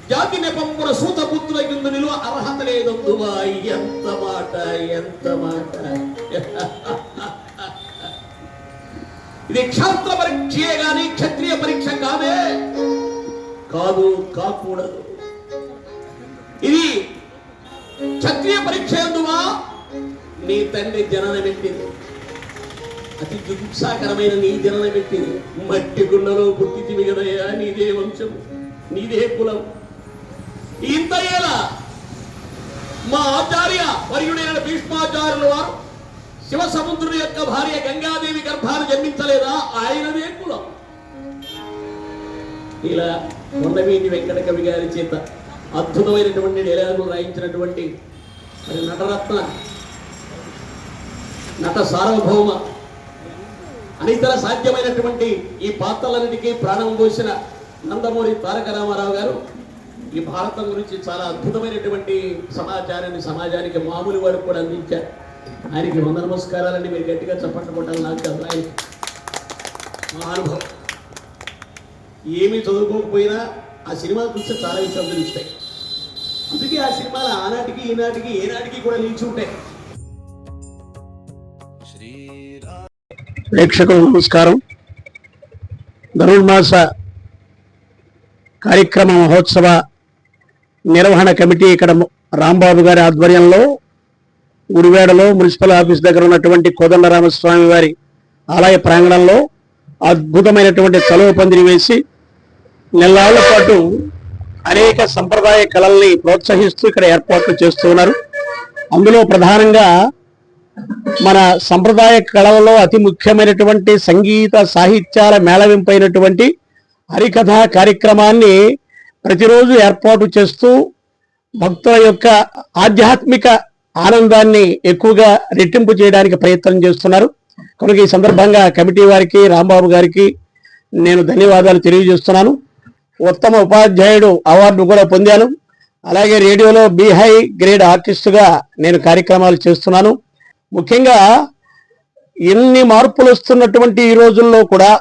జాతి నెపంపున సూతపుత్రుల కింద నిలువ అర్హత లేదందువా. ఎంత మాట, ఎంత మాట. ఇది క్షాత్ర పరీక్షే గాని క్షత్రియ పరీక్ష కాదే. కాదు, కాకూడదు. ఇది క్షత్రియ పరీక్ష ఎందువా. నీ తండ్రి జనన పెట్టింది, అతి జుగుప్సాకరమైన నీ జనన పెట్టింది. మట్టి గుండెలో పుట్టింది కదయ్యా. నీదే వంశం, నీదే కులం. ఇంతయేలా మా ఆచార్య వర్యుడైన భీష్మాచార్యుల వారు శివ సముద్రుడి యొక్క భార్య గంగాదేవి గర్భాన్ని జన్మించలేదా? ఆయనదే కులం. ఇలా కొండవీటి వెంకట కవి గారి చేత అద్భుతమైనటువంటి డైలాగులు రాయించినటువంటి మరి నటరత్న, నట సార్వభౌమ, అనితర సాధ్యమైనటువంటి ఈ పాత్రలన్నిటికీ ప్రాణం పోసిన నందమూరి తారక రామారావు గారు ఈ భారతం గురించి చాలా అద్భుతమైనటువంటి సమాచారాన్ని సమాజానికి మామూలు వారు కూడా అందించారు. ఆయనకి వంద నమస్కారాలని మీరు గట్టిగా చప్పట్లు కొట్టాలి. నాకు కాదు, ఆయన మహానుభవం. ఏమీ చదువుకోకపోయినా ఆ సినిమాలు చూస్తే చాలా విషయాలు తెలుస్తాయి. అందుకే ఆ సినిమాలు ఆనాటికి ఈనాటికి ఏనాటికి కూడా నిలిచి ఉంటాయి. ప్రేక్షకులకు నమస్కారం. ధనుర్మాస కార్యక్రమ మహోత్సవ నిర్వహణ కమిటీ ఇక్కడ రాంబాబు గారి ఆధ్వర్యంలో గుడివేడలో మున్సిపల్ ఆఫీస్ దగ్గర ఉన్నటువంటి కోదండరామస్వామి వారి ఆలయ ప్రాంగణంలో అద్భుతమైనటువంటి చలువ పందిరి వేసి నెలల పాటు అనేక సంప్రదాయ కళల్ని ప్రోత్సహిస్తూ ఇక్కడ ఏర్పాట్లు చేస్తూ ఉన్నారు. అందులో ప్రధానంగా మన సంప్రదాయ కళలలో అతి ముఖ్యమైనటువంటి సంగీత సాహిత్యాల మేళవింపైనటువంటి హరికథ కార్యక్రమాన్ని ప్రతిరోజు ఏర్పాటు చేస్తూ భక్తుల యొక్క ఆధ్యాత్మిక ఆనందాన్ని ఎక్కువగా రెట్టింపు చేయడానికి ప్రయత్నం చేస్తున్నారు. కనుక ఈ సందర్భంగా కమిటీ వారికి, రాంబాబు గారికి నేను ధన్యవాదాలు తెలియజేస్తున్నాను. ఉత్తమ ఉపాధ్యాయుడు అవార్డు కూడా పొందాను. అలాగే రేడియోలో బి హై గ్రేడ్ ఆర్టిస్టుగా నేను కార్యక్రమాలు చేస్తున్నాను. ముఖ్యంగా ఎన్ని మార్పులు వస్తున్నటువంటి ఈ రోజుల్లో కూడా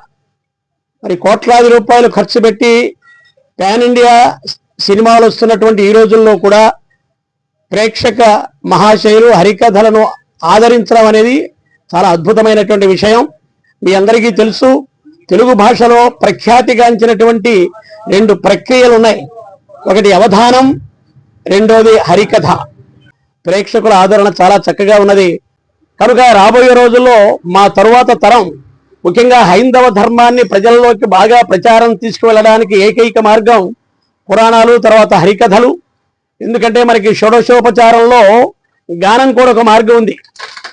మరి కోట్లాది రూపాయలు ఖర్చు పెట్టి పాన్ ఇండియా సినిమాలు వస్తున్నటువంటి ఈ రోజుల్లో కూడా ప్రేక్షక మహాశయులు హరికథలను ఆదరించడం అనేది చాలా అద్భుతమైనటువంటి విషయం. మీ అందరికీ తెలుసు, తెలుగు భాషలో ప్రఖ్యాతిగాంచినటువంటి రెండు ప్రక్రియలు ఉన్నాయి. ఒకటి అవధానం, రెండోది హరికథ. ప్రేక్షకుల ఆదరణ చాలా చక్కగా ఉన్నది. కనుక రాబోయే రోజుల్లో మా తరువాత తరం ముఖ్యంగా హైందవ ధర్మాన్ని ప్రజల్లోకి బాగా ప్రచారం తీసుకువెళ్ళడానికి ఏకైక మార్గం పురాణాలు, తర్వాత హరికథలు. ఎందుకంటే మనకి షోడశోపచారంలో గానం కూడా ఒక మార్గం ఉంది.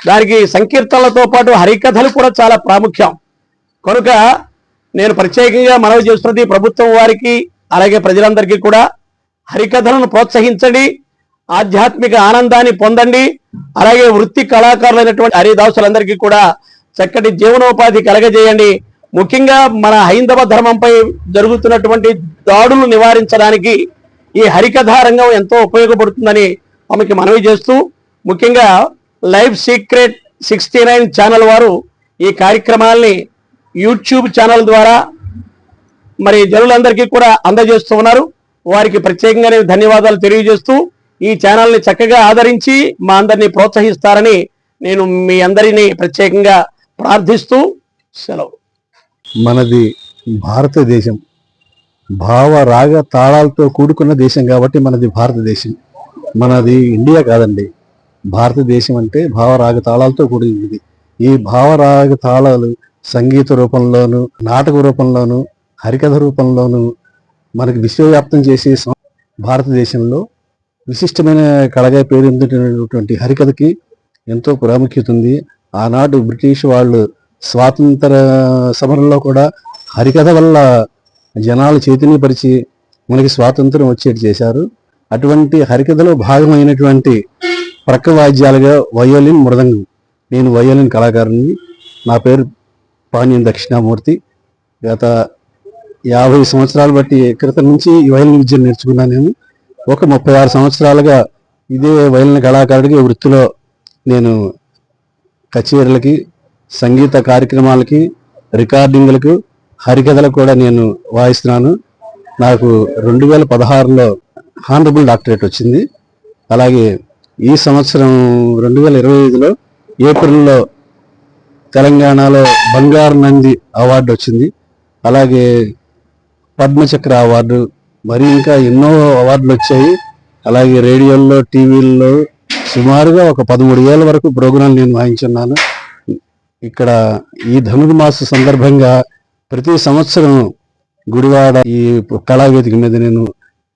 దానికి సంకీర్తనలతో పాటు హరికథలు కూడా చాలా ప్రాముఖ్యం. కనుక నేను ప్రత్యేకంగా మనవి చేస్తున్నది ప్రభుత్వం వారికి, అలాగే ప్రజలందరికీ కూడా హరికథలను ప్రోత్సహించండి, ఆధ్యాత్మిక ఆనందాన్ని పొందండి. అలాగే వృత్తి కళాకారులైనటువంటి హరిదాసులందరికీ కూడా చక్కటి జీవనోపాధి కలగజేయండి. ముఖ్యంగా మన హైందవ ధర్మంపై జరుగుతున్నటువంటి దాడులు నివారించడానికి ఈ హరికథా రంగం ఎంతో ఉపయోగపడుతుందని ఆమెకి మనవి చేస్తూ, ముఖ్యంగా లైవ్ సీక్రెట్ 69 ఛానల్ వారు ఈ కార్యక్రమాల్ని యూట్యూబ్ ఛానల్ ద్వారా మరి జనులందరికీ కూడా అందజేస్తూ ఉన్నారు. వారికి ప్రత్యేకంగా నేను ధన్యవాదాలు తెలియజేస్తూ ఈ ఛానల్ని చక్కగా ఆదరించి మా అందరినీ ప్రోత్సహిస్తారని నేను మీ అందరినీ ప్రత్యేకంగా ప్రార్థిస్తూ సెలవు. మనది భారతదేశం, భావ రాగ తాళాలతో కూడుకున్న దేశం కాబట్టి మనది భారతదేశం. మనది ఇండియా కాదండి. భారతదేశం అంటే భావరాగ తాళాలతో కూడినది. ఈ భావరాగ తాళాలు సంగీత రూపంలోను, నాటక రూపంలోను, హరికథ రూపంలోను మనకి విశ్వవ్యాప్తం చేసే భారతదేశంలో విశిష్టమైన కళగా పేరొందినటువంటి హరికథకి ఎంతో ప్రాముఖ్యత ఉంది. ఆనాడు బ్రిటిష్ వాళ్ళు స్వాతంత్ర సమరంలో కూడా హరికథ వల్ల జనాలు చైతన్యపరిచి మనకి స్వాతంత్రం వచ్చేటి చేశారు. అటువంటి హరికథలో భాగమైనటువంటి ప్రక్క వాయిద్యాలుగా వయోలిన్, మృదంగం. నేను వయోలిన్ కళాకారుని. నా పేరు పాణ్యం దక్షిణామూర్తి. గత 50 సంవత్సరాలు బట్టి క్రితం నుంచి ఈ వయోలిన్ విద్యను నేర్చుకున్నాను. నేను ఒక 36 సంవత్సరాలుగా ఇదే వయోలిన్ కళాకారుడికి వృత్తిలో నేను కచేరీలకి, సంగీత కార్యక్రమాలకి, రికార్డింగ్లకు, హరికథలకు కూడా నేను వాయిస్తున్నాను. నాకు 2016లో హానరబుల్ డాక్టరేట్ వచ్చింది. అలాగే ఈ సంవత్సరం 2025లో ఏప్రిల్లో తెలంగాణలో బంగారు నంది అవార్డు వచ్చింది. అలాగే పద్మచక్ర అవార్డు, మరి ఇంకా ఎన్నో అవార్డులు వచ్చాయి. అలాగే రేడియోల్లో, టీవీల్లో సుమారుగా ఒక 13 వరకు ప్రోగ్రాం నేను వాయించున్నాను. ఇక్కడ ఈ ధనుర్మాస సందర్భంగా ప్రతి సంవత్సరం గుడివాడ ఈ కళావేదిక మీద నేను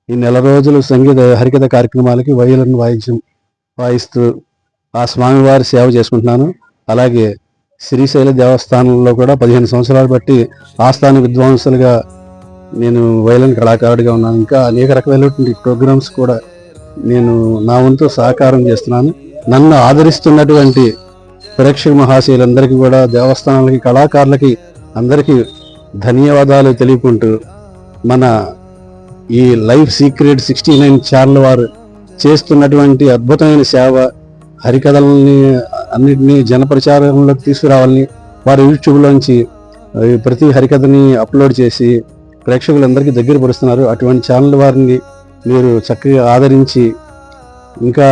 ఈ నెల రోజులు సంగీత హరికథ కార్యక్రమాలకి వయలిన్ వాయిస్తూ ఆ స్వామివారి సేవ చేసుకుంటున్నాను. అలాగే శ్రీశైల దేవస్థానంలో కూడా 15 సంవత్సరాలు బట్టి ఆస్థాన విద్వాంసులుగా నేను వయలిన్ కళాకారుడిగా ఉన్నాను. ఇంకా అనేక రకాలైనటువంటి ప్రోగ్రామ్స్ కూడా నేను నా వంతు సహకారం చేస్తున్నాను. నన్ను ఆదరిస్తున్నటువంటి ప్రేక్షక మహాశయులందరికీ కూడా, దేవస్థానాలకి, కళాకారులకి అందరికీ ధన్యవాదాలు తెలియకుంటూ, మన ఈ లైఫ్ సీక్రెట్ 69 ఛానల్ వారు చేస్తున్నటువంటి అద్భుతమైన సేవ, హరికథల్ని అన్నిటినీ జనప్రచారంలోకి తీసుకురావాలని వారు యూట్యూబ్లోంచి ప్రతి హరికథని అప్లోడ్ చేసి ప్రేక్షకులందరికీ దగ్గర పరుస్తున్నారు. అటువంటి ఛానల్ వారిని మీరు చక్కగా ఆదరించి ఇంకా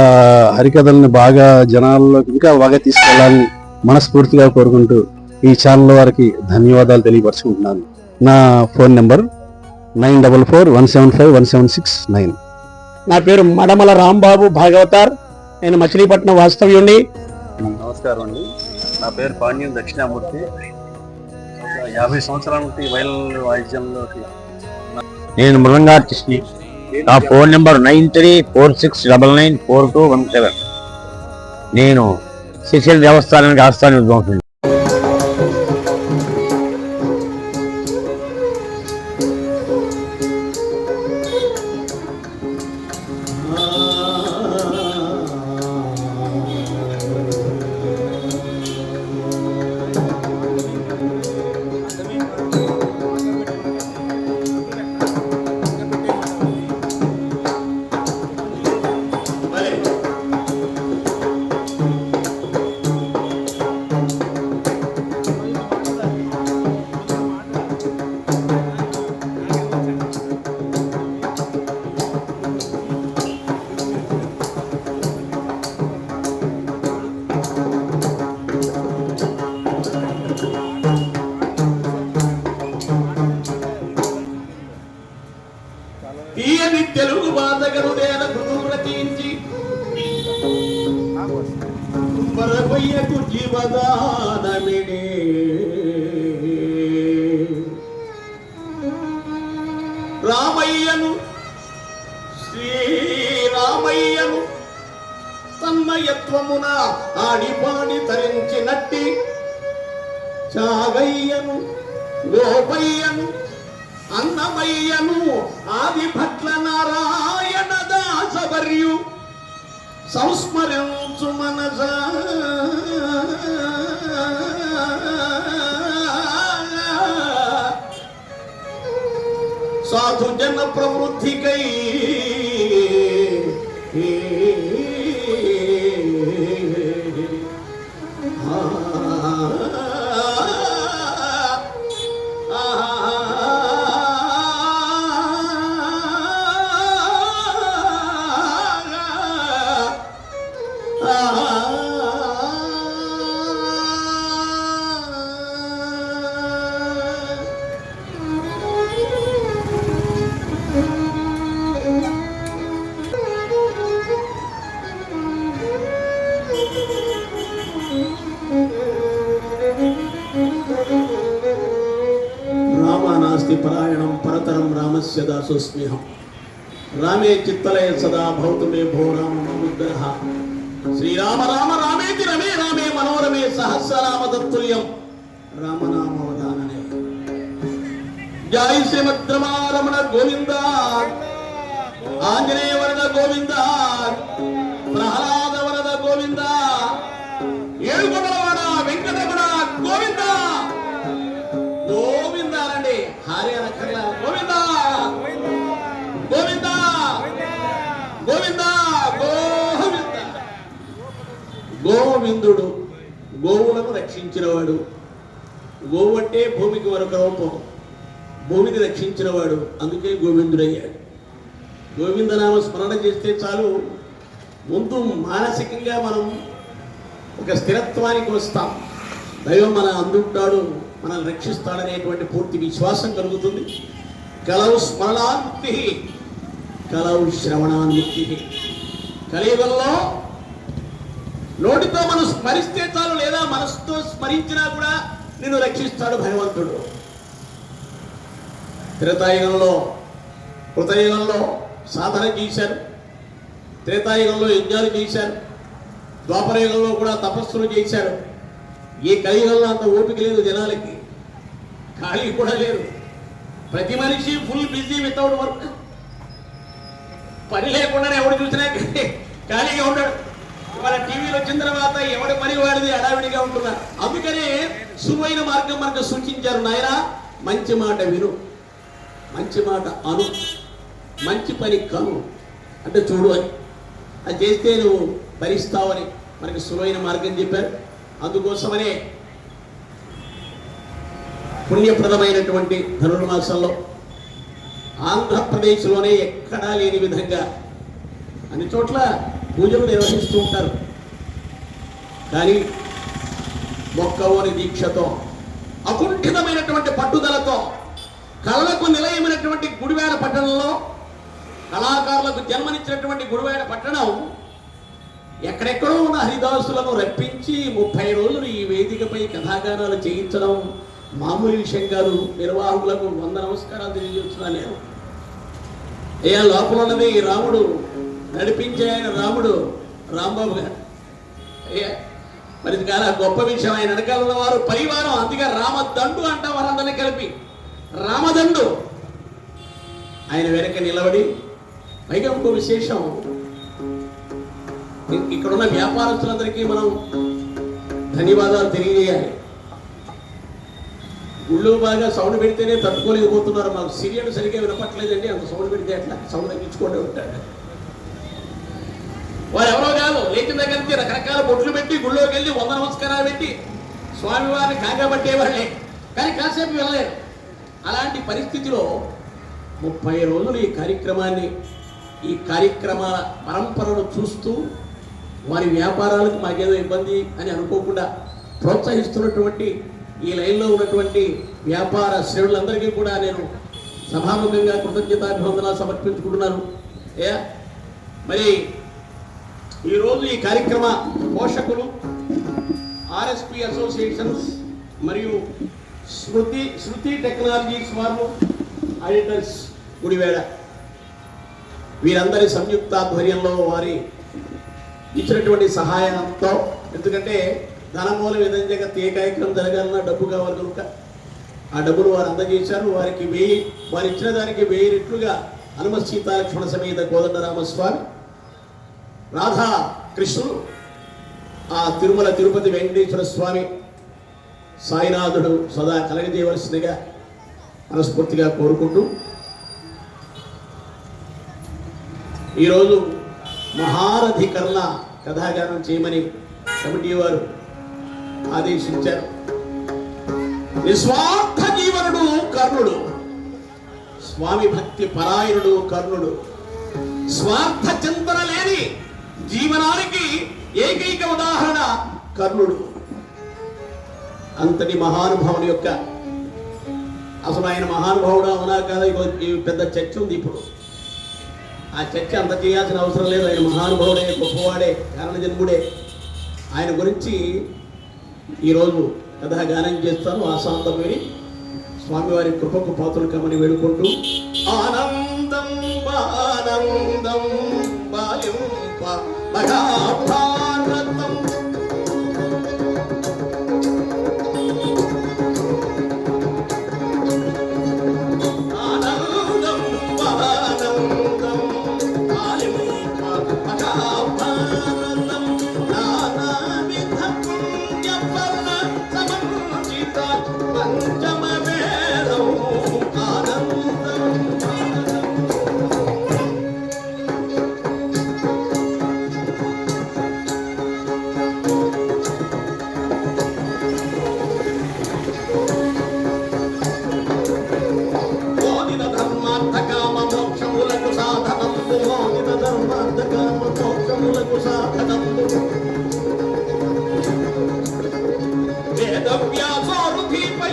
హరికథల్ని బాగా జనాల్లోకి ఇంకా బాగా తీసుకెళ్లాలని మనస్ఫూర్తిగా కోరుకుంటూ ఈ ఛానల్ వారికి ధన్యవాదాలు తెలియపరుచుకుంటున్నాను. నా ఫోన్ నెంబర్ 9441751769. నా పేరు మడమల రాంబాబు భాగవతార్. నేను మచిలీపట్నం వాస్తవ్యుణ్ణి. నమస్కారం అండి. నా పేరు పాండ్యం దక్షిణామూర్తి. 50 సంవత్సరాల నుండి వయలిన్ వాయిద్యంలోకి. నేను మృదంగా ఆర్టిస్ట్ని. నా ఫోన్ నెంబర్ 9346994217. నేను శ్రీశైల దేవస్థానానికి ఆస్థాన విద్వాంసుని. తీయని తెలుగు బాధగరుడేన కృతులు రచించి మరపయ్యకు జీవదానమిడే రామయ్యను శ్రీరామయ్యను తన్మయత్వమున ఆడిపాడి తరించినట్టి చాగయ్యను గోపయ్యను అన్నమయ్యను ఆది భట్ల నారాయణ దాసవర్యు సంస్మరించు మనస సాధు జన ప్రవృద్ధికై రామానాస్తి పరాయణం పరతరం రామస్య దాసోస్మ్యహం రామే చిత్తలయ సదా భవతు మే భో రామ మముద్రః శ్రీరామ రామ రామేతి రమే రామే మనోరమే సహస్రనామ తత్తుల్యం రామనామవదాననే. జై శ్రీమద్రమారమణ గోవింద, ఆంజనేయ వరద గోవింద, ప్రహ్లాద వరద గోవింద, ఏడుకొండలవాడ వెంకటరమణ గోవింద. గోవింద రండి, హారి అనక్కర్ల. గోవింద గోవింద గోవింద గోవింద. గోవిందుడు గోవులను రక్షించినవాడు. గోవు అంటే భూమికి మరొక రూపం. భూమిని రక్షించిన వాడు, అందుకే గోవిందుడయ్యాడు. గోవిందనామ స్మరణ చేస్తే చాలు, ముందు మానసికంగా మనం ఒక స్థిరత్వానికి వస్తాం. దైవం మన అందుంటాడు, మనల్ని రక్షిస్తాడనేటువంటి పూర్తి విశ్వాసం కలుగుతుంది. కలవు స్మరణాన్ముక్తి, కలవు శ్రవణాన్ముక్తి. కలియుగంలో నోటితో మనం స్మరిస్తే చాలు, లేదా మనసుతో స్మరించినా కూడా నిన్ను రక్షిస్తాడు భగవంతుడు. త్రేతాయుగంలో కృతయుగంలో సాధన చేశారు, త్రేతాయుగంలో యజ్ఞాలు చేశారు, ద్వాపరయుగంలో కూడా తపస్సులు చేశారు. ఈ కలియుగంలో అంత ఓపిక లేదు జనాలకి, ఖాళీ కూడా లేదు. ప్రతి మనిషి ఫుల్ బిజీ వితౌట్ వర్క్. పని లేకుండానే ఎవడు చూసినా ఖాళీగా ఉంటాడు. ఇవాళ టీవీలు వచ్చిన తర్వాత ఎవడి పని వాడిది హడావిడిగా ఉంటున్నారు. అందుకనే సులువైన మార్గం మనకు సూచించారు. నాయన, మంచి మాట విను, మంచి మాట అను, మంచి పని కను అంటే చూడు అని. అది చేస్తే నువ్వు భరిస్తావని మనకి సులువైన మార్గం చెప్పారు. అందుకోసమనే పుణ్యప్రదమైనటువంటి ధనుర్మాసంలో ఆంధ్రప్రదేశ్లోనే ఎక్కడా లేని విధంగా అన్ని చోట్ల పూజలు నిర్వహిస్తూ ఉంటారు. కానీ మొక్కవోని దీక్షతో, అకుంఠితమైనటువంటి పట్టుదలతో, కళలకు నిలయమైనటువంటి గుడివాడ పట్టణంలో, కళాకారులకు జన్మనిచ్చినటువంటి గుడివాడ పట్టణం ఎక్కడెక్కడో ఉన్న హరిదాసులను రప్పించి 30 రోజులు ఈ వేదికపై కథాగానాలు చేయించడం మామూలు విషయం కాదు. నిర్వాహకులకు 100 నమస్కారాలు తెలియజేస్తున్నాను నేను. అయ్యా, లోపల ఉన్నది రాముడు, నడిపించే ఆయన రాముడు, రాంబాబు గారు. అయ్యా, మరి ఇది చాలా గొప్ప విషయం. ఆయన వెనకాల ఉన్న వారు పరివారం, అందుకే రామదండు అంటాం వారందరినీ కలిపి. రామదండు ఆయన వెనక నిలబడి, పైగా ఇంకో విశేషం, ఇక్కడున్న వ్యాపారస్తులందరికీ మనం ధన్యవాదాలు తెలియజేయాలి. గుళ్ళు బాగా సౌండ్ పెడితేనే తట్టుకోలేకపోతున్నారు. మాకు సీరియల్ సరిగ్గా వినపట్లేదండి, అంత సౌండ్ పెడితే ఎట్లా, సౌండ్ తగ్గించుకుంటూ ఉంటాడు. వారు ఎవరో కాదు, లేచిన దగ్గర నుంచి రకరకాల బొట్లు పెట్టి గుళ్ళోకి వెళ్ళి 100 నమస్కారాలు పెట్టి స్వామివారిని కాగబట్టేవాళ్ళే, కానీ కాసేపు వెళ్ళలేరు. అలాంటి పరిస్థితిలో 30 రోజులు ఈ కార్యక్రమాల పరంపరను చూస్తూ వారి వ్యాపారాలకు మాకేదో ఇబ్బంది అని అనుకోకుండా ప్రోత్సహిస్తున్నటువంటి ఈ లైన్లో ఉన్నటువంటి వ్యాపార శ్రేణులందరికీ కూడా నేను సభాముఖంగా కృతజ్ఞతాభివందనాలు సమర్పించుకుంటున్నాను. మరి ఈరోజు ఈ కార్యక్రమ పోషకులు ఆర్ఎస్పి అసోసియేషన్స్ మరియు శృతి టెక్నాలజీస్ వారు, ఆడిటర్స్ గుడివేడ, వీరందరి సంయుక్త ఆధ్వర్యంలో వారి ఇచ్చినటువంటి సహాయంతో, ఎందుకంటే ధనమూల విధం జగత్ ఏ కార్యక్రమం జరగాలన్నా డబ్బు కావాలి కనుక ఆ డబ్బులు వారు అందజేశారు. వారు ఇచ్చిన దానికి 1000 రెట్లుగా హనుమ సీతాలక్ష్మణ సమేత కోదండరామస్వామి, రాధా కృష్ణుడు, ఆ తిరుమల తిరుపతి వెంకటేశ్వర స్వామి, సాయినాథుడు సదా కలగజేయవలసిందిగా మనస్ఫూర్తిగా కోరుకుంటూ, ఈరోజు మహారథి కర్ణ కథాగానం చేయమని కమిటీ వారు ఆదేశించారు. నిస్వార్థ జీవనుడు కర్ణుడు, స్వామి భక్తి పరాయణుడు కర్ణుడు, స్వార్థ చింతన లేని జీవనానికి ఏకైక ఉదాహరణ కర్ణుడు. అంతటి మహానుభావుని యొక్క, అసలు ఆయన మహానుభావుడు అవునా కాదా ఈ పెద్ద చర్చ ఉంది ఇప్పుడు. ఆ చర్చ అంత చేయాల్సిన అవసరం లేదు. ఆయన మహానుభావుడే, గొప్పవాడే, కారణజన్ముడే. ఆయన గురించి ఈరోజు కథాగానం చేస్తాను. ఆశాంతం విని స్వామివారి కృపకు పాత్రలు కమని వేడుకుంటూ, ఆనందం ఆనందం బాలింప మహాభారతం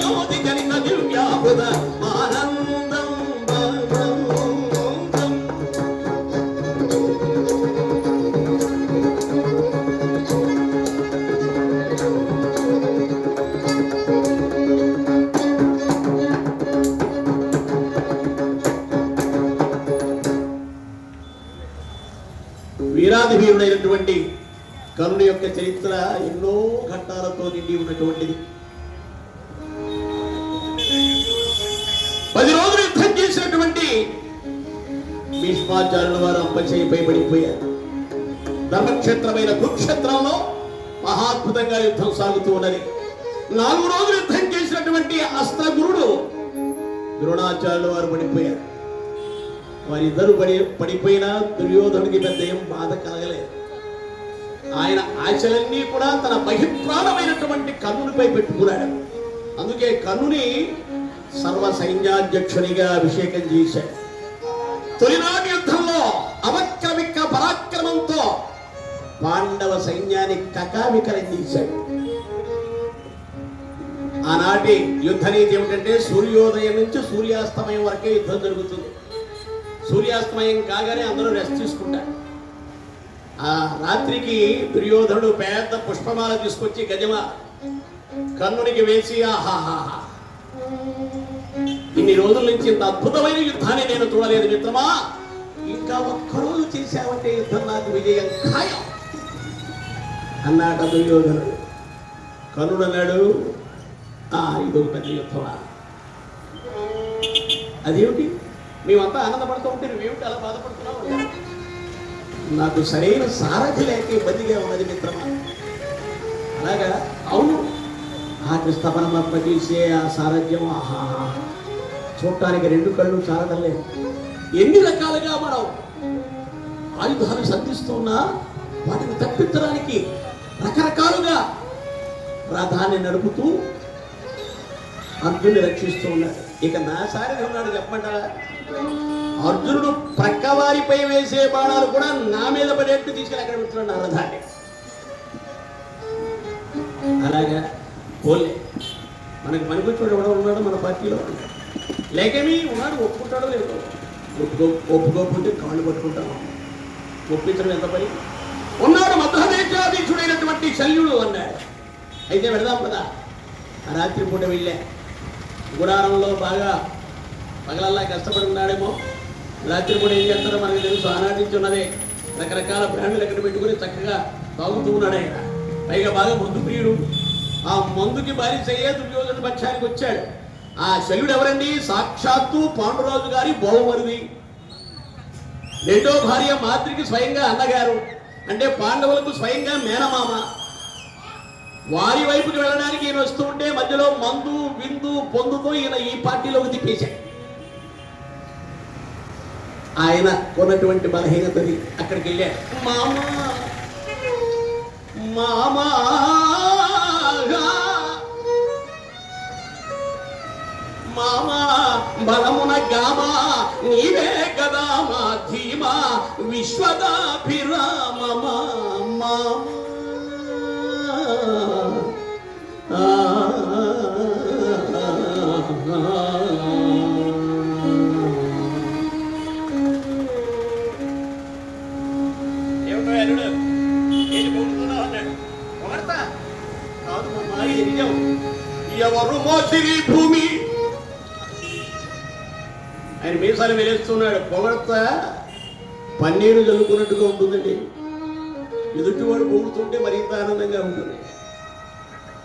జ్యోతి జనిత దివ్యాభృత ఆనందం వీరాది వీరుడైనటువంటి కర్ణుని యొక్క చరిత్ర ఎన్నో ఘట్టాలతో నిండి ఉన్నటువంటిది. 10 రోజులు యుద్ధం చేసినటువంటి భీష్మాచార్యుల వారు అంపచేయిపై పడిపోయారు. ధర్మక్షేత్రమైన కురుక్షేత్రంలో మహాద్భుతంగా యుద్ధం సాగుతూ ఉన్నది. 4 రోజులు యుద్ధం చేసినటువంటి అస్త్రగురుడు ద్రోణాచార్యుల వారు పడిపోయారు. వారిద్దరు పడిపోయినా దుర్యోధనుడికి పెద్ద ఏం బాధ కలగలేదు. ఆయన ఆశలన్నీ కూడా తన బహిప్రాణమైనటువంటి కర్ణునిపై పెట్టుకున్నాడు. అందుకే కర్ణుని సర్వ సైన్యాధ్యక్షునిగా అభిషేకం చేశాడు. తొలినాటి యుద్ధంలో అవక్రమిక పరాక్రమంతో పాండవ సైన్యాన్ని కకావికలం చేశాడు. ఆనాటి యుద్ధ నీతి ఏమిటంటే సూర్యోదయం నుంచి సూర్యాస్తమయం వరకే యుద్ధం జరుగుతుంది. సూర్యాస్తమయం కాగానే అందరూ రెస్ట్ తీసుకుంటారు. ఆ రాత్రికి దుర్యోధనుడు పెద్ద పుష్పమాల తీసుకొచ్చి గజమ కర్ణునికి వేసి ఆహాహా, ఇన్ని రోజుల నుంచి ఇంత అద్భుతమైన యుద్ధాన్ని నేను చూడలేదు మిత్రమా, ఇంకా ఒక్కరోజు చేశావంటే యుద్ధం నాకు విజయం ఖాయం అన్నాట దుర్యోధనుడు. కర్ణుడు అన్నాడు, ఇదొక పెద్ద యుద్ధమా, అదేమిటి మేమంతా ఆనందపడుతూ ఉంటే నువ్వేమిటి అలా బాధపడుతున్నావు? నాకు సరైన సారథి లేక ఇబ్బందిగా ఉన్నది మిత్రమా. అలాగా? అవును, ఆ కృష్ణపరమాత్మ చేసే ఆ సారథ్యం ఆహాహా, చూడటానికి 2 కళ్ళు చాలడం లేదు. ఎన్ని రకాలుగా మనం ఆయుధాలు సంధిస్తున్నా వాటిని తప్పించడానికి రకరకాలుగా రథాన్ని నడుపుతూ అర్జునుడిని రక్షిస్తూ ఉన్నాడు. ఇక నా సారథి ఉన్నాడు చెప్పమంటారా? అర్జునుడు ప్రక్కవారిపై వేసే బాణాలు కూడా నా మీద పడేట్టు తీసుకెళ్ళి అక్కడ పెడుతున్నాడు నా రథాన్ని. అలాగా పోలే, మనకు పనికొచ్చాడు ఎవడో ఉన్నాడు మన పార్టీలో, లేకేమీ ఉన్నాడు, ఒప్పుకుంటాడో లేదో. ఒప్పుకోకపోతే కాళ్ళు పట్టుకుంటాను, ఒప్పించడం ఎంత పని. ఉన్నాడు మధ్యదేశాధీశుడైనటువంటి శల్యుడు అన్నాడు. అయితే వెళదాం కదా. ఆ రాత్రి పూట వెళ్ళా. గుడారంలో బాగా పగలల్లా కష్టపడి ఉన్నాడేమో. రాత్రి పూట ఏం చేస్తారో మనకు తెలుసు, ఆనాటి నుంచి ఉన్నదే. రకరకాల బ్రాండ్లు ఎక్కడ పెట్టుకుని చక్కగా తాగుతూ ఉన్నాడు ఆయన. పైగా బాగా మందు ప్రియుడు. ఆ మందుకి బారిసయ్యే దుర్యోధన పక్షానికి వచ్చాడు. ఆ శల్యుడు ఎవరండి? సాక్షాత్తు పాండురాజు గారి బహుమరుది, 2వ భార్య మాద్రికి స్వయంగా అన్నగారు, అంటే పాండవులకు స్వయంగా మేనమామ. వారి వైపుకి వెళ్ళడానికి ఈయన వస్తూ ఉంటే మధ్యలో మందు విందు పొందుతో ఈయన ఈ పార్టీలోకి తిప్పేశాడు. ఆయన కొన్నటువంటి బలహీనతని అక్కడికి వెళ్ళాడు. మామా మామా మామా బలమున గామా నీవే కదా మా ధీమా విశ్వదాభిరామమా మామా. ఎవరు మోసిరి భూమి? ఆయన మీసాలు వెలేస్తున్నాడు. పొగడత పన్నీరు చల్లుకున్నట్టుగా ఉంటుందండి. ఎదుటివాడు పొగుడుతుంటే మరింత ఆనందంగా ఉంటుంది.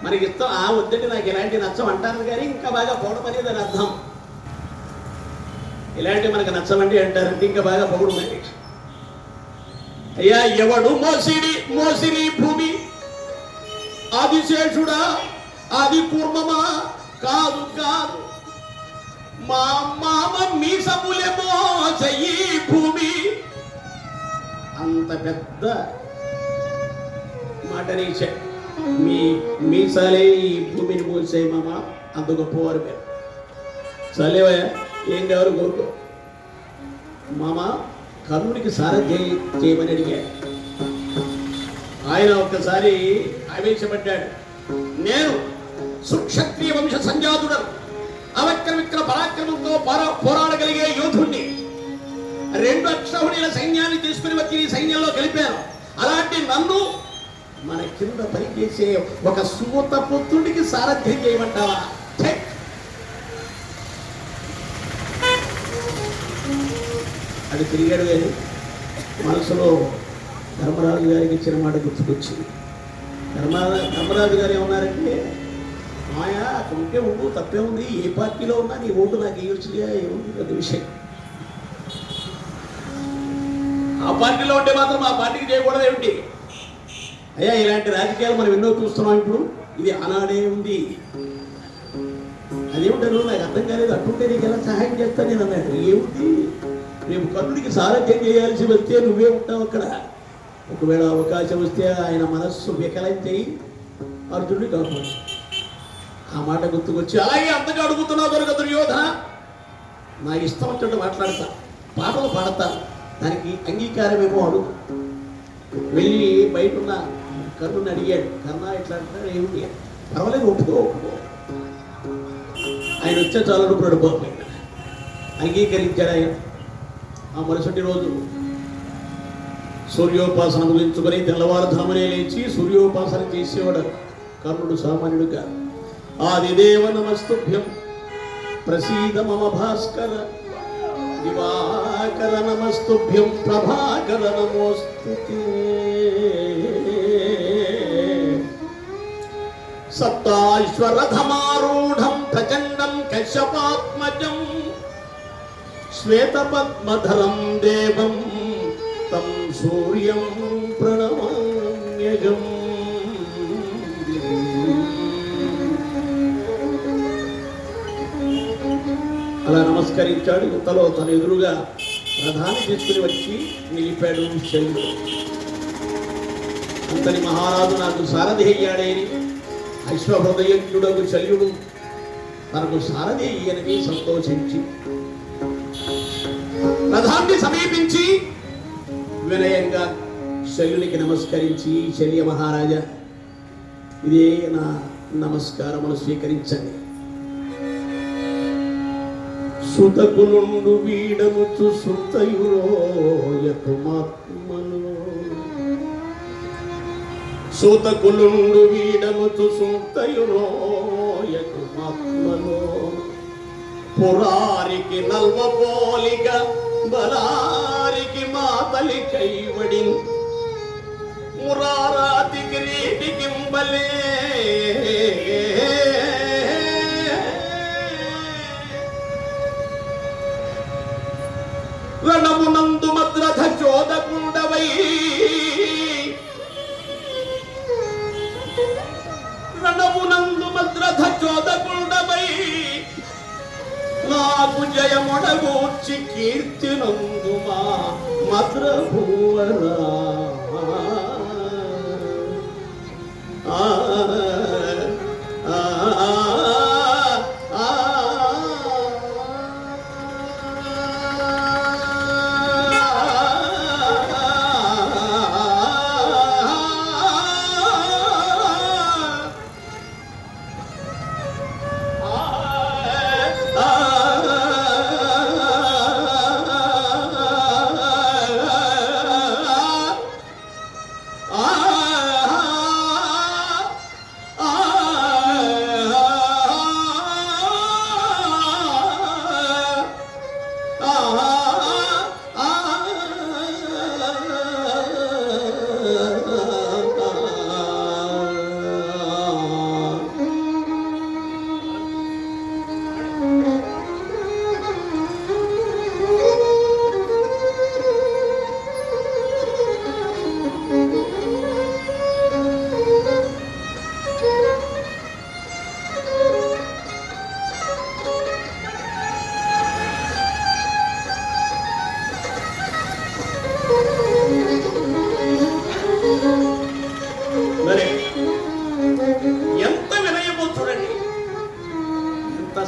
మనకి ఇష్టం వద్దంటే నాకు ఇలాంటి నచ్చం అంటారు కానీ ఇంకా బాగా పొగడం అనేది దాని అర్థం. ఇలాంటి మనకు నచ్చమండి అంటారంటే ఇంకా బాగా పొగడుందండి. అయ్యా ఎవడు మోసిరి భూమి? ఆదిశేషుడా, ఆది కూర్మమా? కాదు కాదు, మా మామ మీసములేమో చెయ్యి భూమి. అంత పెద్ద మాట నీచే. మీ మీసాలే ఈ భూమిని మోసాయి మామ, అంత గొప్పవారు మీరు. చలేవయ్యా, ఏం కావాలి కోరుకో. మామ కర్ణుడికి సారథ్యం చేయమని అడిగాడు. ఆయన ఒక్కసారి ఆవేశపడ్డాడు. నేను సుక్షత్రియ వంశ సంజాతుడను, అవక్ర విక్ర పరాక్రమంతో పోరాడగలిగే యోధుణ్ణి. 2 అక్షౌహిణీల సైన్యాన్ని తీసుకుని వచ్చి ఈ సైన్యంలో కలిపాను. అలాంటి నన్ను మన కింద పనిచేసే ఒక సూత పుత్రుడికి సారథ్యం చేయమంటావా? అది తిరిగాడు కానీ మనసులో ధర్మరాజు గారికి ఇచ్చిన మాట గుర్తుకొచ్చింది. ధర్మరాజు గారు ఏమన్నారంటే, మాయా అక్కడ ఉంటే ఉండు, తప్పే ఉంది, ఏ పార్టీలో ఉన్నా నీ ఓటు నాకు ఇవ్వచ్చుగా, ఏముంది పెద్ద విషయం. ఆ పార్టీలో ఉంటే మాత్రం ఆ పార్టీకి చేయకూడదు ఏమిటి? అయ్యా ఇలాంటి రాజకీయాలు మనం ఎన్నో చూస్తున్నాం. ఇప్పుడు ఇది ఆనాడే ఉంది. అదేమిటారు నాకు అర్థం కాలేదు. అట్టుంటే నీకు ఎలా సహాయం చేస్తాను నేను అన్నాడు. ఏమిటి, రేపు కర్ణుడికి సారథ్యం చేయాల్సి వస్తే నువ్వే ఉంటావు అక్కడ. ఒకవేళ అవకాశం వస్తే ఆయన మనస్సు వికలం చేయి, అర్జునుడి కాపాడు. ఆ మాట గుర్తుకొచ్చి, అలాగే అంతగా అడుగుతున్నావు కనుక దుర్యోధన, నాకు ఇష్టం వచ్చినట్టు మాట్లాడతా, పాటలు పాడతా, దానికి అంగీకారమేమో అడుగు. వెళ్ళి బయట ఉన్న కర్ణుని అడిగాడు, కర్ణ ఇట్లా అంటారు ఏమిటి? పర్వాలేదు, ఒప్పుకో. ఆయన వచ్చే చాలా రూపాయలు పోతాయి. అంగీకరించాడు ఆయన. ఆ మరుసటి రోజు సూర్యోపాసన ముగించుకొని తెల్లవారుధనమనే లేచి సూర్యోపాసన చేసేవాడు కర్ణుడు. సామాన్యుడుగా ఆదిదేవ నమస్తుభ్యం ప్రసీద మమ భాస్కర, దివాకర నమస్తుభ్యం ప్రభాకర నమోస్తుతే, సప్తాశ్వరథమారూఢం ప్రచండం కశ్యపాత్మజం, శ్వేతపద్మధరం దేవం తం సూర్యం ప్రణమామ్యహం. అలా నమస్కరించాడు. ఇంతలో తన ఎదురుగా రథాన్ని తీసుకుని వచ్చి నిలిపాడు శల్యుడు. అంతని మహారాజు నాకు సారథి అయ్యాడేని అశ్వహృదయుడకు శల్యుడు తనకు సారథి అయ్యని సంతోషించి రథాన్ని సమీపించి వినయంగా శల్యునికి నమస్కరించి, శల్య మహారాజా, ఇదే నా నమస్కారమును స్వీకరించండి. సుతకులుండు వీడముచు సుతయురోయకుమాత్మను, సూతకులుండు వీడముచు సుతయురోయకుమాత్మను, పురారికి నల్వపోలిక బలారికి మాతలి కైవడి, మురారాతి కిరీటికింబలే రణమునందు మద్రథ చోదకుండవై, రణమునందు మద్రథ చోదకుండవై, నాకు జయముడగూర్చి కీర్తి నందుమా మద్రభూవరా.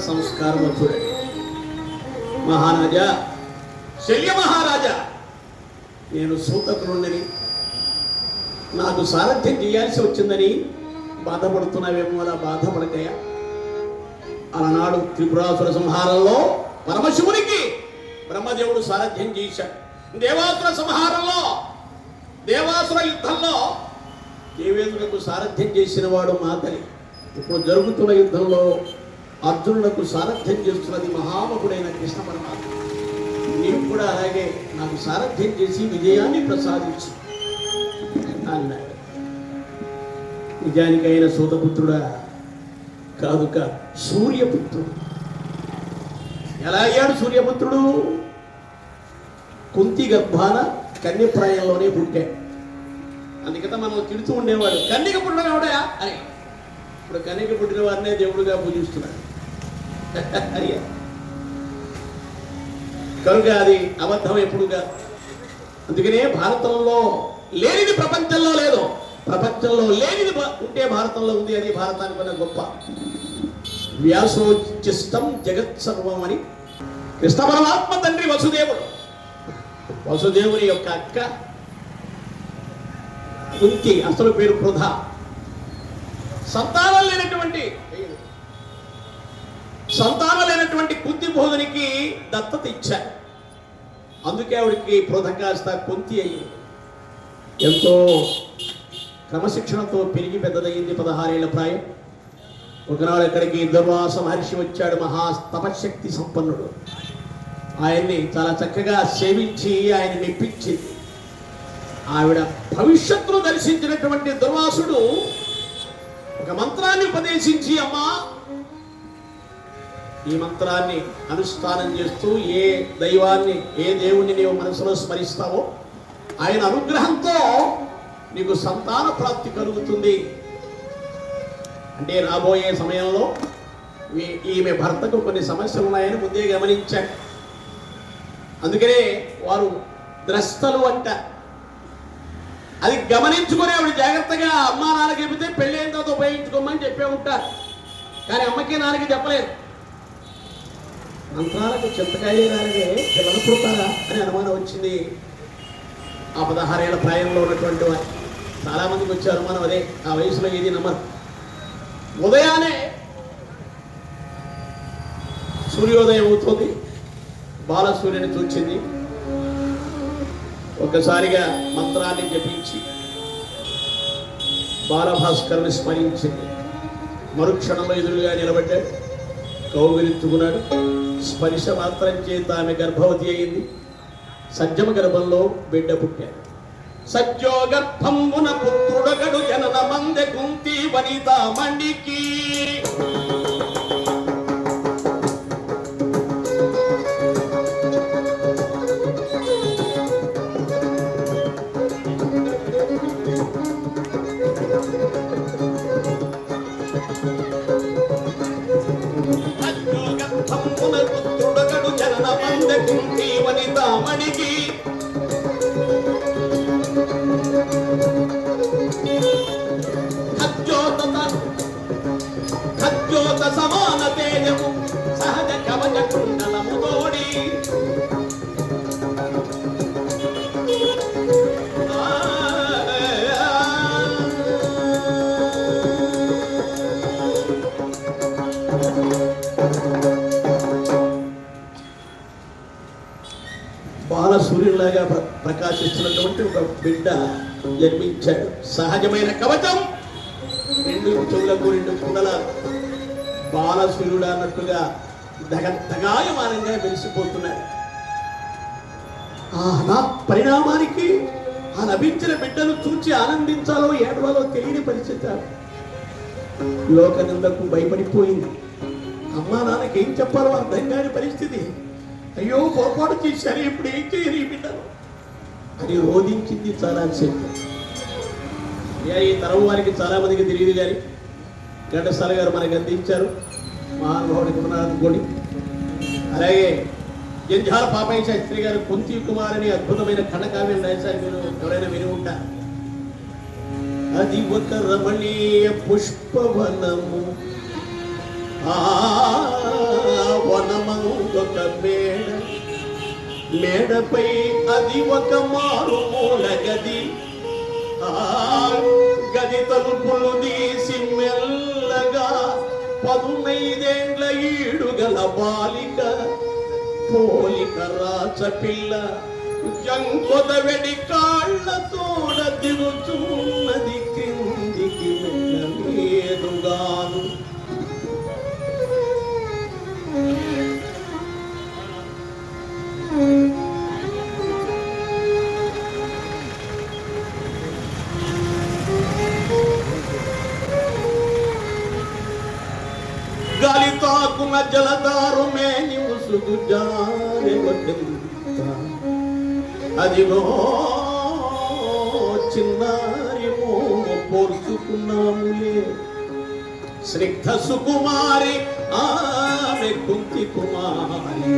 సంస్కారము చూడండి. మహారాజా, శల్య మహారాజా, నేను సూతకులుండని, నాకు సారథ్యం చేయాల్సి వచ్చిందని బాధపడుతున్నావేమో. అలా బాధపడకయా. అలనాడు త్రిపురాసుర సంహారంలో పరమశివునికి బ్రహ్మదేవుడు సారథ్యం చేశాడు. దేవాసుర సంహారంలో, దేవాసుర యుద్ధంలో దేవేంద్రులకు సారథ్యం చేసిన వాడు మాతలి. ఇప్పుడు జరుగుతున్న యుద్ధంలో అర్జునులకు సారథ్యం చేస్తున్నది మహామహుడైన కృష్ణ పరమాత్మ. నీవు కూడా అలాగే నాకు సారథ్యం చేసి విజయాన్ని ప్రసాదించు అన్నాడు. నిజానికి ఆయన సూతపుత్రుడా? కాదు కాదు, సూర్యపుత్రుడు. ఎలా అయ్యాడు సూర్యపుత్రుడు? కుంతి గర్భాన కన్యప్రాయంలోనే పుట్టాడు. అందుకత మనం తిడుతూ ఉండేవాడు, కన్యక పుట్టిన ఎవడయా అని. ఇప్పుడు కన్యక పుట్టిన వారినే దేవుడుగా పూజిస్తున్నాడు. అయ్యా, కనుక అది అబద్ధం ఎప్పుడుగా. అందుకనే భారతంలో లేనిది ప్రపంచంలో లేదు, ప్రపంచంలో లేనిది ఉంటే భారతంలో ఉంది. అది భారతానికి ఉన్న గొప్ప. వ్యాసోచిష్టం జగత్ సర్వం అని కృష్ణ పరమాత్మ తండ్రి వసుదేవుడు, వసుదేవుని యొక్క అక్క కుంతి, అసలు పేరు పృథ. సంతానం లేనటువంటి కుంతి బోధనికి దత్తత ఇచ్చారు. అందుకే ఆవిడికి పృథ కాస్త కుంతి అయ్యింది. ఎంతో క్రమశిక్షణతో పెరిగి పెద్దదయ్యింది. 16 ఏళ్ల ప్రాయం. ఒకనాడు ఇక్కడికి దుర్వాస మహర్షి వచ్చాడు. మహా తపశక్తి సంపన్నుడు. ఆయన్ని చాలా చక్కగా సేవించి ఆయన మెప్పించింది. ఆవిడ భవిష్యత్తును దర్శించినటువంటి దుర్వాసుడు ఒక మంత్రాన్ని ఉపదేశించి, అమ్మా ఈ మంత్రాన్ని అనుష్ఠానం చేస్తూ ఏ దైవాన్ని, ఏ దేవుణ్ణి నీవు మనసులో స్మరిస్తావో ఆయన అనుగ్రహంతో నీకు సంతాన ప్రాప్తి కలుగుతుంది. అంటే రాబోయే సమయంలో ఈమె భర్తకు కొన్ని సమస్యలు ఉన్నాయని ముందే గమనించాడు. అందుకనే వారు ద్రష్టలు అంట. అది గమనించుకుని ఆవిడ జాగ్రత్తగా అమ్మా నాన్నకి చెబితే పెళ్ళి అయిన తర్వాత ఉపయోగించుకోమని చెప్పే ఉంటారు. కానీ అమ్మకి నాన్నకి చెప్పలేదు. మంత్రాలకు చింతకాయలే రాలే పిల్లలు పుడతారా అని అనుమానం వచ్చింది ఆ 16 ఏళ్ల ప్రాయంలో ఉన్నటువంటి వారు. చాలా మందికి వచ్చే అనుమానం అదే. ఆ వయసులో ఏది నమ్మరు. ఉదయాన్నే సూర్యోదయం అవుతుంది. బాలసూర్యుని చూచింది. ఒక్కసారిగా మంత్రాన్ని జపించి బాలభాస్కర్ని స్మరించింది. మరుక్షణంలో ఎదురుగా నిలబడ్డాడు. కౌగిలించుకున్నాడు. స్పర్శ మాత్రం చేత ఆమె గర్భవతి అయింది. సజ్జమ గర్భంలో బిడ్డ పుట్టాడు. సజ్జో గర్భంబున పుత్రుడగడు జనన మందె కుంతి వనిత మణికి. పుత్రుడగడు జనన మందె కుంతి వనిత మణికి. ఖజ్జోత సమాన తేజము సహజ కవచ కుండలము తోడి. బాలసూర్యులాగా ప్రకాశిస్తున్నటువంటి ఒక బిడ్డ జన్మించాడు. సహజమైన కవచం, 2 చెవులకు 2 కుండల బాలసూర్యుడు అన్నట్టుగా దగాయమానంగా వెలిసిపోతున్నాడు. ఆ పరిణామానికి ఆ లభించిన బిడ్డను చూచి ఆనందించాలో ఏడవాలో తెలియని పరిస్థితి. లోక నిందకు భయపడిపోయింది. అమ్మా నాన్నకి ఏం చెప్పాలో అర్థం కాని పరిస్థితి. అయ్యో పొరపాటు చేశారు, ఇప్పుడు ఏం చేయరు ఈ బిడ్డను అని రోధించింది చాలాసేపు. ఈ తరం వారికి చాలా మందికి తెలియదు. కానీ ఘంటసాల గారు మనకు అందించారు మహానుభావుడికి ఉన్నారనుకోండి. అలాగే జంజాల పాపయ్య శాస్త్రి గారు కుంతి కుమారుని అద్భుతమైన ఖండకావ్యం రాశారు. మీరు ఎవరైనా విని ఉంటారు. అది ఒక రమణీయ పుష్పవనము, ఆ వనమందొక మేడ, మేడపై అది ఒక మారుమూల గది. ఆ గది తలుపులు తీసి మెల్లగా 15 ఏండ్ల ఈడుగల బాలిక పోలిక రాచపిల్ల జంకొద వెడి కాళ్ళతోడ దిగుచున్నది క్రిందికి మెల్లమేదుగాను. గాలి తాకున జలదారు మేని ముసుగు జారెవటెంత అదిగో చిన్నారి మోము పోర్చుకున్నాములే స్నిగ్ధ సుకుమారి ఆమె కుంతి కుమారి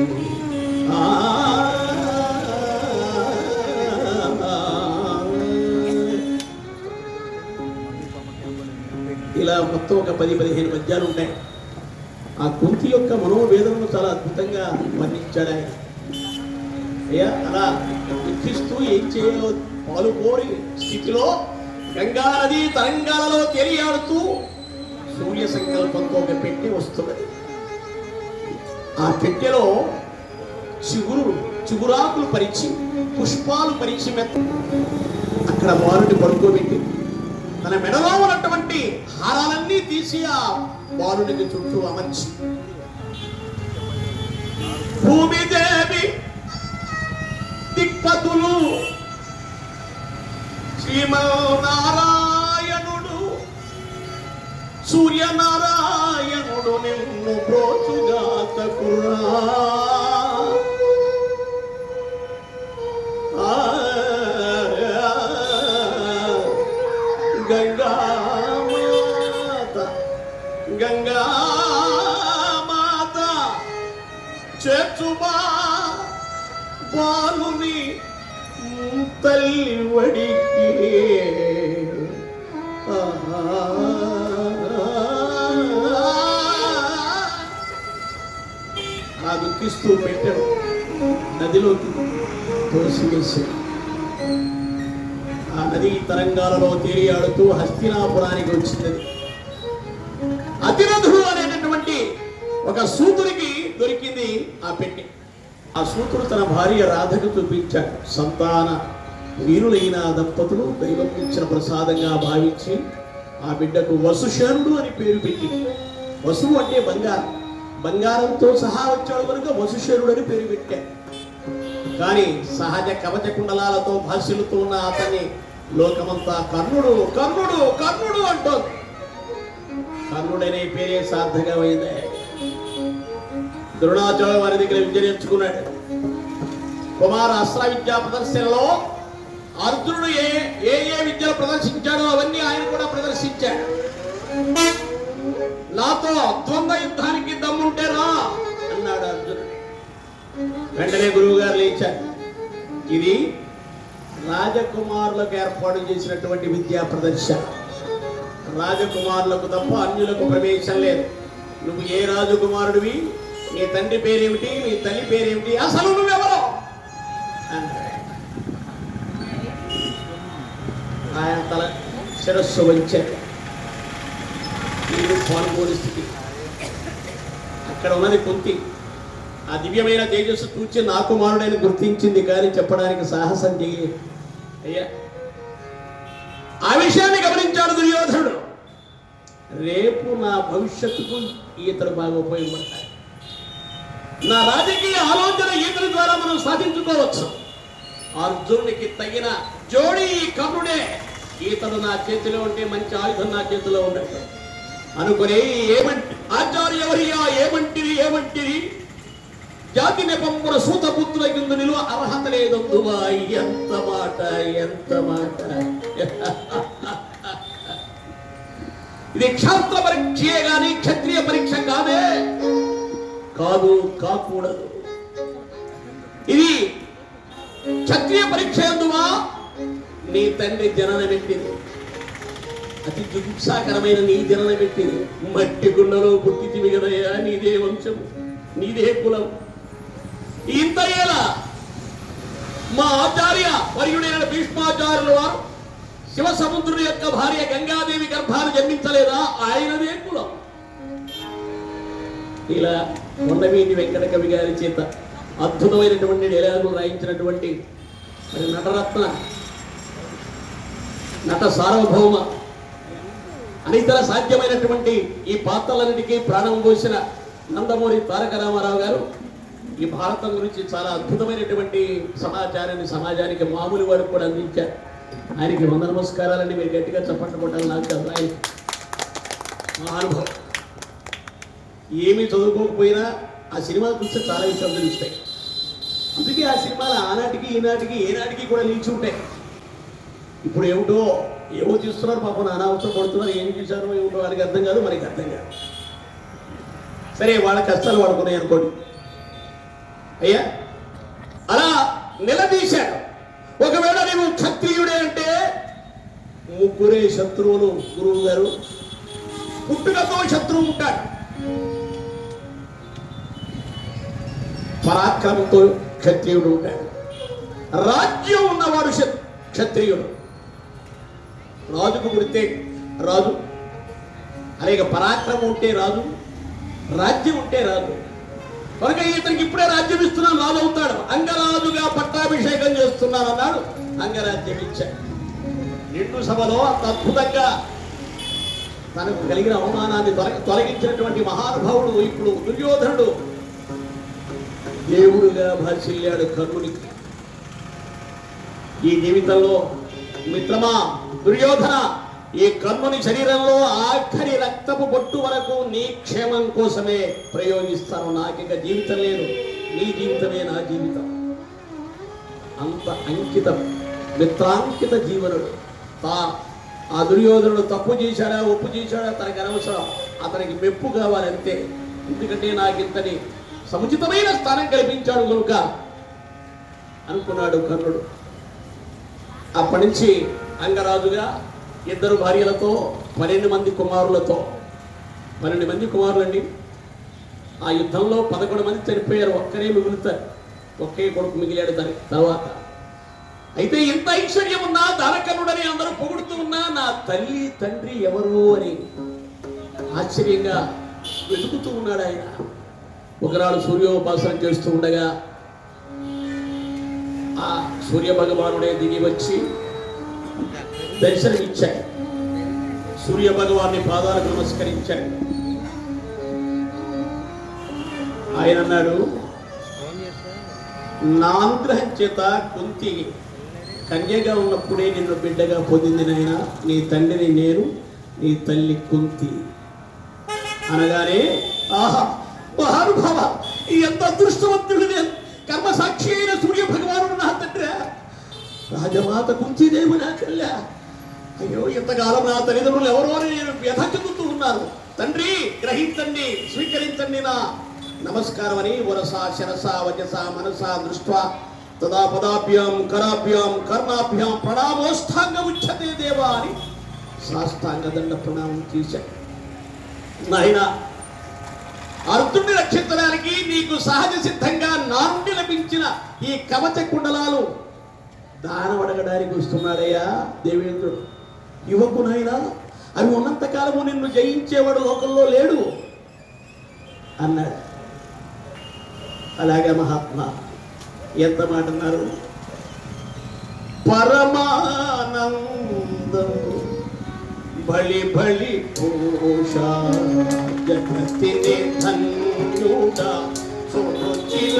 ఇలా మొత్తం ఒక 10-15 పద్యాలు ఉంటాయి. ఆ కుంతి యొక్క మనోవేదనను చాలా అద్భుతంగా వర్ణించాడు ఆయన. అయ్యా అలా దుఃఖిస్తూ ఏం చేయాలో పాలుకోరి స్థితిలో గంగా నది తరంగాలలో తేలియాడుతూ సూర్య సంకల్పంతో ఒక పెట్టె వస్తున్నది. ఆ పెట్టెలో చిగురాకులు పరిచి పుష్పాలు పరిచి అక్కడ బాలుని పడుకోబెట్టి తన మెడలో ఉన్నటువంటి హారాలన్నీ తీసి ఆ బాలునికి చుట్టూ అమర్చి భూమిదేవి దిక్పతులు శ్రీమన్నారాయణుడు సూర్యనారాయణుడు నిన్ను ప్రోచుగాతకురా గంగామాత చేర్చుమా బాలుని తల్లి వడికి ఆ దుఃఖిస్తూ పెట్టాడు నదిలోకి తోసివేశాడు. ఆ నది తరంగాలలో తేలియాడుతూ హస్తినాపురానికి వచ్చింది. అతిరథుడు అనేటటువంటి ఒక సూతుడికి దొరికింది ఆ పెట్టె. ఆ సూతుడు తన భార్య రాధకు చూపించాడు. సంతాన వీరులైన దంపతులు దైవం ఇచ్చిన ప్రసాదంగా భావించి ఆ బిడ్డకు వసుశరుడు అని పేరు పెట్టి, వసువు అంటే బంగారం, బంగారంతో సహా వచ్చాడు కనుక వసుశరుడు అని పేరు పెట్టాడు. కానీ సహజ కవచ కుండలాలతో భాష్యులతో ఉన్న అతన్ని లోకమంతా కర్ణుడు కర్ణుడు కర్ణుడు అంటోంది. కర్ణుడనే పేరే సార్థకమైంది. ద్రోణాచార్య వారి దగ్గర విద్య నేర్చుకున్నాడు. కుమార అస్త్ర విద్యా ప్రదర్శనలో అర్జునుడు ఏ ఏ విద్యలు ప్రదర్శించాడో అవన్నీ ఆయన కూడా ప్రదర్శించాడు. నాతో ద్వంద్వ యుద్ధానికి దమ్ముంటేరా అన్నాడు అర్జునుడు. వెంటనే గురువు గారు లేచారు. ఇది రాజకుమారులకు ఏర్పాటు చేసినటువంటి విద్యా ప్రదర్శన. రాజకుమారులకు తప్ప అన్యులకు ప్రవేశం లేదు. నువ్వు ఏ రాజకుమారుడివి, నీ తండ్రి పేరేమిటి, నీ తల్లి పేరేమిటి, అసలు నువ్వెవరో ఆయన తల శిరస్సు వంచాడు. పాల్గొని స్థితి. అక్కడ ఉన్నది కుంతి. ఆ దివ్యమైన తేజస్సు చూచి నా కుమారుడని గుర్తించింది, కానీ చెప్పడానికి సాహసం చేయలేదు. అయ్యా ఆ విషయాన్ని గమనించాడు దుర్యోధనుడు. రేపు నా భవిష్యత్తుకు ఈతడు బాగా ఉపయోగపడతాయి. నా రాజకీయ ఆలోచన ఈతల ద్వారా మనం సాధించుకోవచ్చు. అర్జునుడికి తగిన జోడి ఈ కర్ణుడే. ఈతడు నా చేతిలో ఉంటే మంచి ఆయుధం నా చేతిలో ఉన్నట్టు అనుకునే ఏమంటి ఆచార్యవర్యా ఏమంటిరి జాతి నెపంపుర సూతపుత్రుల కింద నిలువ అర్హత లేదందువా. ఎంత మాట ఎంత మాట. ఇది క్షాత్ర పరీక్షే గాని క్షత్రియ పరీక్ష కాదే, కాదు కాకూడదు. ఇది క్షత్రియ పరీక్ష ఎందువా. నీ తండ్రి జనన పెట్టింది, అతి జుగుప్సాకరమైన నీ జనన పెట్టింది. మట్టి గుండెలో పుట్టితివి కదయ్యా, నీదే వంశం, నీదే కులం. ఇంత ఏలా మా ఆచార్య వర్యుడైన భీష్మాచార్యుల వారు శివ సముద్రుడి యొక్క భార్య గంగాదేవి గర్భాన్ని జన్మించలేదా? ఆయనదే కులం. ఇలా కొండవీటి వెంకట కవి గారి చేత అద్భుతమైనటువంటి డైలాగులు రాయించినటువంటి మరి నటరత్న, నట సార్వభౌమ, అనితర సాధ్యమైనటువంటి ఈ పాత్రలన్నిటికీ ప్రాణం పోసిన నందమూరి తారక రామారావు గారు ఈ భారతం గురించి చాలా అద్భుతమైనటువంటి సమాచారాన్ని సమాజానికి మామూలు వారికి కూడా అందించారు. ఆయనకి వంద నమస్కారాలని మీరు గట్టిగా చప్పట్లు కొట్టాలి. నాకు కాదు, ఆయన మహానుభవం. ఏమీ చదువుకోకపోయినా ఆ సినిమా చూస్తే చాలా విషయాలు తెలుస్తాయి. అందుకే ఆ సినిమాలు ఆనాటికి ఈనాటికి ఏనాటికి కూడా నిలిచి ఉంటాయి. ఇప్పుడు ఏవో తీస్తున్నారు, పాపం అనావసరం పడుతున్నారు, ఏం చేశారో ఏమిటో వారికి అర్థం కాదు, మనకి అర్థం కాదు. సరే, వాళ్ళ కష్టాలు వాడుకున్నాయి అనుకోండి. అయ్యా అలా నిలదీశాడు. ఒకవేళ నీవు క్షత్రియుడే అంటే ముగ్గురే శత్రువులు. గురువు గారు పుట్టుకతో శత్రువు ఉంటాడు, పరాక్రమంతో క్షత్రియుడు ఉంటాడు, రాజ్యం ఉన్నవాడు క్షత్రియుడు. రాజుకు పుడితే రాజు, అలాగే పరాక్రమం ఉంటే రాజు, రాజ్యం ఉంటే రాజు. కనుక ఇతనికి ఇప్పుడే రాజ్యం ఇస్తున్నాను, రాజు అవుతాడు. అంగరాజుగా పట్టాభిషేకం చేస్తున్నాను అన్నాడు. అంగరాజ్యం ఇచ్చాడు. నిండు సభలో అంత అద్భుతంగా తనకు కలిగిన అవమానాన్ని తొలగించినటువంటి మహానుభావుడు ఇప్పుడు దుర్యోధనుడు దేవుడుగా భాషిల్లాడు కర్ణునికి. ఈ జీవితంలో మిత్రమా దుర్యోధన, ఈ కర్ణుని శరీరంలో ఆఖరి రక్తపు బొట్టు వరకు నీ క్షేమం కోసమే ప్రయోగిస్తాను. నాకిక జీవితం లేదు, నీ జీవితమే నా జీవితం. అంత అంకితం, మిత్రాంకిత జీవనుడు. ఆ దుర్యోధనుడు తప్పు చేశాడా ఒప్పు చేశాడా తనకు అనవసరం, అతనికి మెప్పు కావాలంతే. ఎందుకంటే నాకింతని సముచితమైన స్థానం కల్పించాడు కనుక అనుకున్నాడు కర్ణుడు. అప్పటి నుంచి అంగరాజుగా 2 భార్యలతో 12 మంది కుమారులతో, 12 మంది కుమారులండి. ఆ యుద్ధంలో 11 మంది చనిపోయారు, ఒక్కరే మిగులుతారు, ఒకే కొడుకు మిగిలాడు తర్వాత. అయితే ఇంత ఐశ్వర్యం ఉన్నా దానకర్ణుడని అందరూ పొగుడుతూ ఉన్నా నా తల్లి తండ్రి ఎవరు అని ఆశ్చర్యంగా వెతుకుతూ ఉన్నాడు ఆయన. ఒకనాడు సూర్యోపాసన చేస్తూ ఉండగా ఆ సూర్య భగవానుడే దిగి వచ్చి దర్శనమిచ్చాడు. సూర్య భగవాన్ని పాదాలకు నమస్కరించాడు. ఆయన అన్నాడు, నా అనుగ్రహం చేత కుంతి కన్యగా ఉన్నప్పుడే నిన్ను బిడ్డగా పొందింది నాయన. నీ తండ్రిని నేను, నీ తల్లి కుంతి అనగానే, ఆహా మహానుభావ, ఎంత అదృష్టవంతుడు! కర్మసాక్షి అయిన సూర్య భగవానుడు నా తండ్రి, రాజమాత కుంతీదేవి నా కల్లా. అయ్యో, ఇంతకాలం నా తల్లిదండ్రులు ఎవరో అని నేను వ్యధ చెందుతూ ఉన్నాను. తండ్రి గ్రహించండి, స్వీకరించండి నా నమస్కారం అని వరసా శరసా వజసా మనసా దృష్ట్వా తదా పదాభ్యాం కరాభ్యాం కర్ణాభ్యాం ప్రణామోష్టాంగ ఉచ్యతే దేవా అని సాష్టాంగ దండ ప్రణామం చేశాడు. నాయన, అర్జునుడిని రక్షించడానికి నీకు సహజ సిద్ధంగా నా నుండి లభించిన ఈ కవచ కుండలాలు దానం అడగడానికి వస్తున్నాడయ్యా దేవేంద్రుడు. యువకు నాయన, అవి ఉన్నంతకాలము నిన్ను జయించేవాడు లోకంలో లేడు అన్నాడు. అలాగే మహాత్మా ఎంత మాట అన్నారు. పరమానందం బలి బలి పూషా జగతిని ధన్యుడా సురుచిల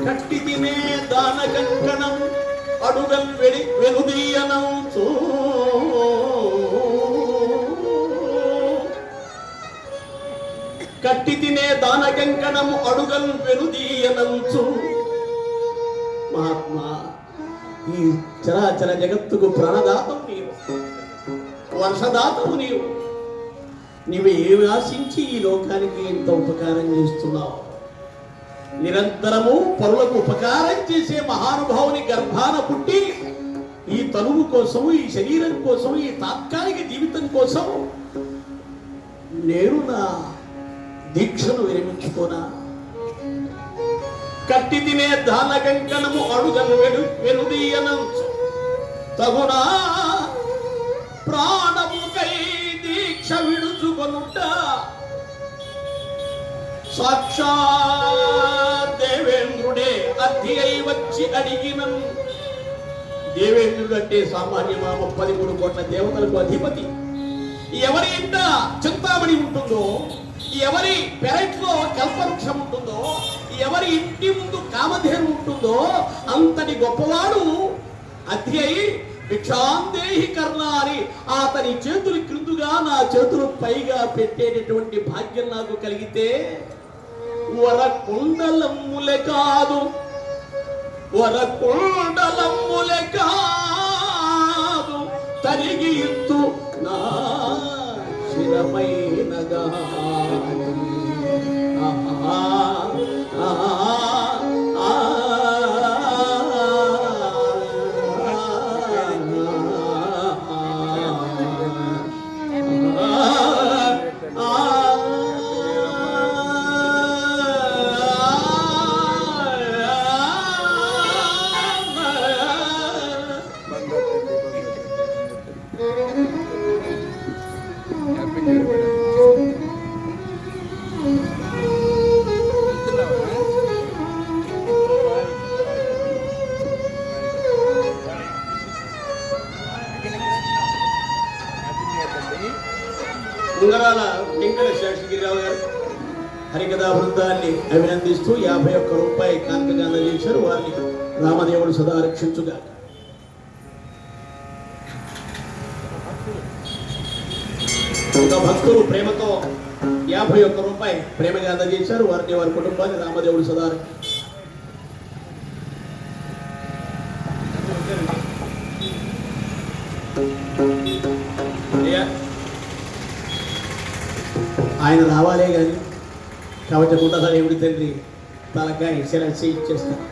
కట్టి తినే దాన కంకణం అడుగల్ వెనుదీయనంచు కట్టి తినే దాన కంకణము అడుగల్ వెనుదీయనంచు. మహాత్మా, ఈ చరాచర జగత్తుకు ప్రాణదాతము నీవు, వర్షదాతము నీవు. నీవు ఏమి ఆశించి ఈ లోకానికి ఇంత ఉపకారం చేస్తున్నావు? నిరంతరము పరులకు ఉపకారం చేసే మహానుభావుని గర్భాన పుట్టి ఈ తనువు కోసం, ఈ శరీరం కోసం, ఈ తాత్కాలిక జీవితం కోసం నేను నా దీక్షను విరమించుకోనా? కట్టి తినే దాన కంకణము అడుగను వెనుదీయనంచు తగునా ప్రాణముకై దీక్ష విడుచుకొనుట. సాక్షాత్ దేవేంద్రుడే అతి అయి వచ్చి అడిగినం. దేవేంద్రుడు అంటే సామాన్యమా? 33 కోట్ల దేవతలకు అధిపతి. ఎవరి ఇంట చింతామణి ఉంటుందో, ఎవరి పెరట్లో కల్పవృక్షం ఉంటుందో, ఎవరి ఇంటి ముందు కామధేను ఉంటుందో అంతటి గొప్పవాడు అతి అయి భిక్షాందేహి కర్ణ అని అతని చేతులు క్రిందుగా నా చేతులు పైగా పెట్టేటటువంటి భాగ్యం నాకు కలిగితే వరకుండలమ్ములే కాదు, వరకుండలమ్ములే కాదు తరిగి ఇత్తు నా శిరమైనగా. ఉంగరాల వెంకట శేషగిరిరావు గారు హరికథా బృందాన్ని అభినందిస్తూ 51 రూపాయి కానుకగా అందజేశారు. వారిని రామదేవుడు సదా రక్షించుగా. ఒక భక్తులు ప్రేమతో 51 రూపాయి ప్రేమగా అందజేశారు. వారిని వారి కుటుంబాన్ని రామదేవుడు సదా ఆయన రావాలే కానీ కవచకుండా దేవుడి తండ్రి తలకాయ శిరస్సు ఇచ్చేస్తారు.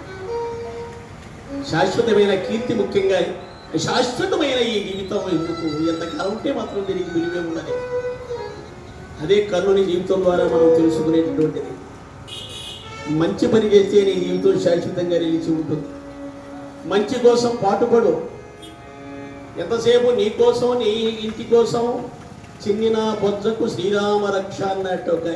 శాశ్వతమైన కీర్తి, ముఖ్యంగా శాశ్వతమైన ఈ జీవితం ఎందుకు? ఎంతకాలం ఉంటే మాత్రం దీనికి విలువే ఉన్నది. అదే కర్ణుని జీవితం ద్వారా మనం తెలుసుకునేటటువంటిది. మంచి పని చేస్తే నీ జీవితం శాశ్వతంగా నిలిచి ఉంటుంది. మంచి కోసం పాటుపడు. ఎంతసేపు నీ కోసం, నీ ఇంటి కోసం చిన్నిన బొజ్జకు శ్రీరామ రక్ష అన్నట్టు ఒక